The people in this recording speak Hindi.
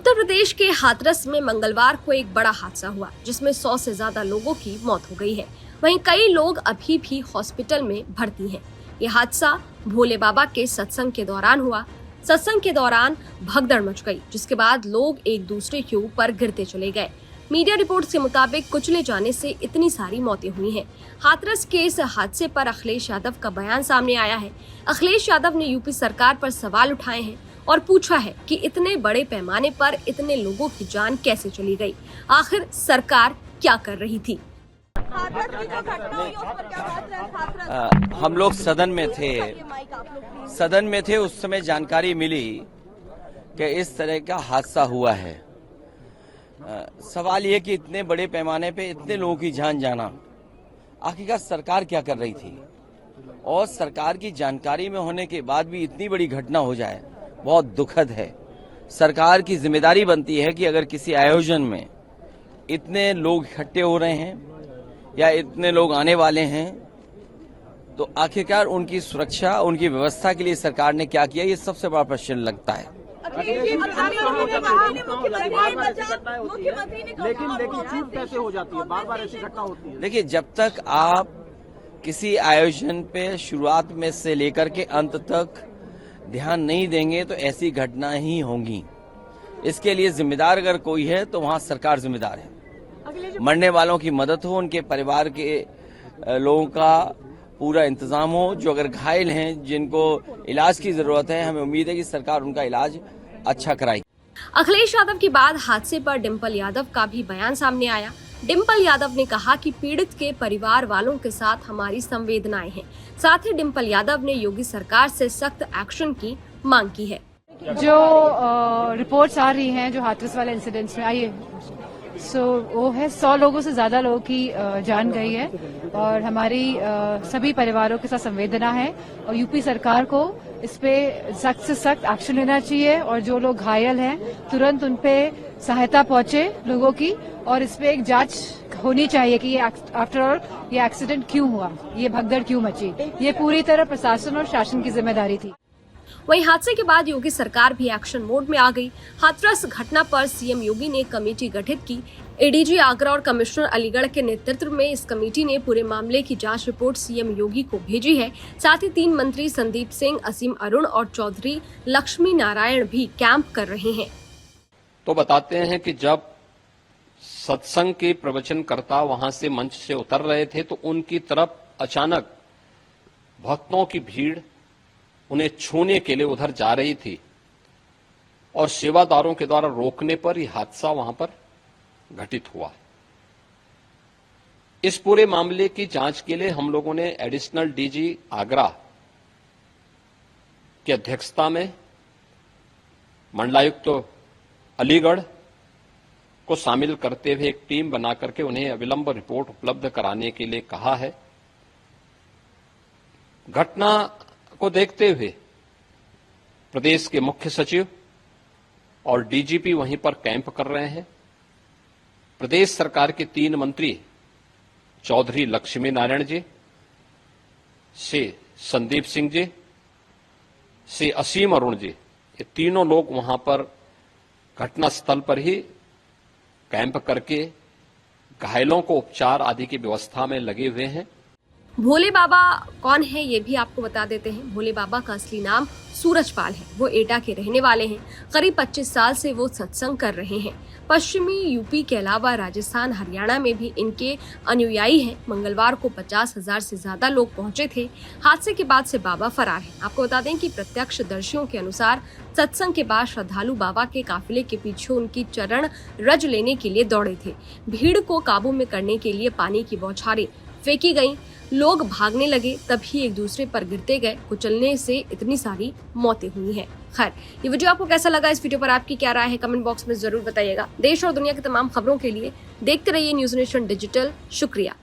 उत्तर प्रदेश के हाथरस में मंगलवार को एक बड़ा हादसा हुआ जिसमें 100 से ज्यादा लोगों की मौत हो गई है। वहीं कई लोग अभी भी हॉस्पिटल में भर्ती हैं। ये हादसा भोले बाबा के सत्संग के दौरान हुआ। सत्संग के दौरान भगदड़ मच गई, जिसके बाद लोग एक दूसरे के ऊपर गिरते चले गए। मीडिया रिपोर्ट्स के मुताबिक कुचले जाने से इतनी सारी मौतें हुई हैं। हाथरस के इस हादसे पर अखिलेश यादव का बयान सामने आया है। अखिलेश यादव ने यूपी सरकार पर सवाल उठाए हैं और पूछा है कि इतने बड़े पैमाने पर इतने लोगों की जान कैसे चली गई, आखिर सरकार क्या कर रही थी। हम लोग सदन में थे उस समय जानकारी मिली कि इस तरह का हादसा हुआ है। सवाल ये कि इतने बड़े पैमाने पे इतने लोगों की जान जाना, आखिरकार सरकार क्या कर रही थी, और सरकार की जानकारी में होने के बाद भी इतनी बड़ी घटना हो जाए, बहुत दुखद है। सरकार की जिम्मेदारी बनती है कि अगर किसी आयोजन में इतने लोग इकट्ठे हो रहे हैं या इतने लोग आने वाले हैं, तो आखिरकार उनकी सुरक्षा, उनकी व्यवस्था के लिए सरकार ने क्या किया, ये सबसे बड़ा प्रश्न लगता है। लेकिन चूक कैसे हो जाती है, बार बार ऐसी घटना होती है। देखिए, जब तक आप किसी आयोजन पे शुरुआत में से लेकर के अंत तक ध्यान नहीं देंगे तो ऐसी घटना ही होंगी। इसके लिए जिम्मेदार अगर कोई है तो वहाँ सरकार जिम्मेदार है। मरने वालों की मदद हो, उनके परिवार के लोगों का पूरा इंतजाम हो। जो अगर घायल हैं, जिनको इलाज की जरूरत है, हमें उम्मीद है कि सरकार उनका इलाज अच्छा कराएगी। अखिलेश यादव के बाद हादसे पर डिम्पल यादव का भी बयान सामने आया। डिम्पल यादव ने कहा कि पीड़ित के परिवार वालों के साथ हमारी संवेदनाएं हैं। साथ ही डिम्पल यादव ने योगी सरकार से सख्त एक्शन की मांग की है। जो रिपोर्ट्स आ रही हैं जो हाथरस वाले इंसिडेंट्स में आई है, वो है 100 लोगों से ज्यादा लोगों की जान गई है और हमारी सभी परिवारों के साथ संवेदना है और यूपी सरकार को इस पे सख्त से सख्त एक्शन लेना चाहिए और जो लोग घायल हैं तुरंत उन पे सहायता पहुंचे लोगों की, और इस पे एक जांच होनी चाहिए कि ये आफ्टर ऑल ये एक्सीडेंट क्यों हुआ, ये भगदड़ क्यों मची। ये पूरी तरह प्रशासन और शासन की जिम्मेदारी थी। वहीं हादसे के बाद योगी सरकार भी एक्शन मोड में आ गई। हाथरस घटना पर सीएम योगी ने कमेटी गठित की। एडीजी आगरा और कमिश्नर अलीगढ़ के नेतृत्व में इस कमेटी ने पूरे मामले की जांच रिपोर्ट सीएम योगी को भेजी है। साथ ही 3 मंत्री संदीप सिंह, असीम अरुण और चौधरी लक्ष्मी नारायण भी कैंप कर रहे हैं। तो बताते हैं कि जब सत्संग के प्रवचनकर्ता वहां से मंच से उतर रहे थे तो उनकी तरफ अचानक भक्तों की भीड़ उन्हें छूने के लिए उधर जा रही थी और सेवादारों के द्वारा रोकने पर यह हादसा वहां पर घटित हुआ। इस पूरे मामले की जांच के लिए हम लोगों ने एडिशनल डीजी आगरा की अध्यक्षता में मंडलायुक्त अलीगढ़ को शामिल करते हुए एक टीम बना करके उन्हें अविलंब रिपोर्ट उपलब्ध कराने के लिए कहा है। घटना को देखते हुए प्रदेश के मुख्य सचिव और डीजीपी वहीं पर कैंप कर रहे हैं। प्रदेश सरकार के 3 मंत्री चौधरी लक्ष्मी नारायण जी से संदीप सिंह जी से असीम अरुण जी, ये तीनों लोग वहां पर घटना स्थल पर ही कैंप करके घायलों को उपचार आदि की व्यवस्था में लगे हुए हैं। भोले बाबा कौन है ये भी आपको बता देते हैं। भोले बाबा का असली नाम सूरजपाल है। वो एटा के रहने वाले हैं। करीब 25 साल से वो सत्संग कर रहे हैं। पश्चिमी यूपी के अलावा राजस्थान, हरियाणा में भी इनके अनुयायी हैं। मंगलवार को 50,000 से ज्यादा लोग पहुंचे थे। हादसे के बाद से बाबा फरार हैं। आपको बता दें कि प्रत्यक्षदर्शियों के अनुसार सत्संग के बाद श्रद्धालु बाबा के काफिले के पीछे उनकी चरण रज लेने के लिए दौड़े थे। भीड़ को काबू में करने के लिए पानी की बौछारें फेंकी गईं। लोग भागने लगे, तभी एक दूसरे पर गिरते गए। कुचलने से इतनी सारी मौतें हुई हैं। खैर, ये वीडियो आपको कैसा लगा? इस वीडियो पर आपकी क्या राय है? कमेंट बॉक्स में जरूर बताइएगा। देश और दुनिया की तमाम खबरों के लिए देखते रहिए न्यूज़ नेशन डिजिटल। शुक्रिया।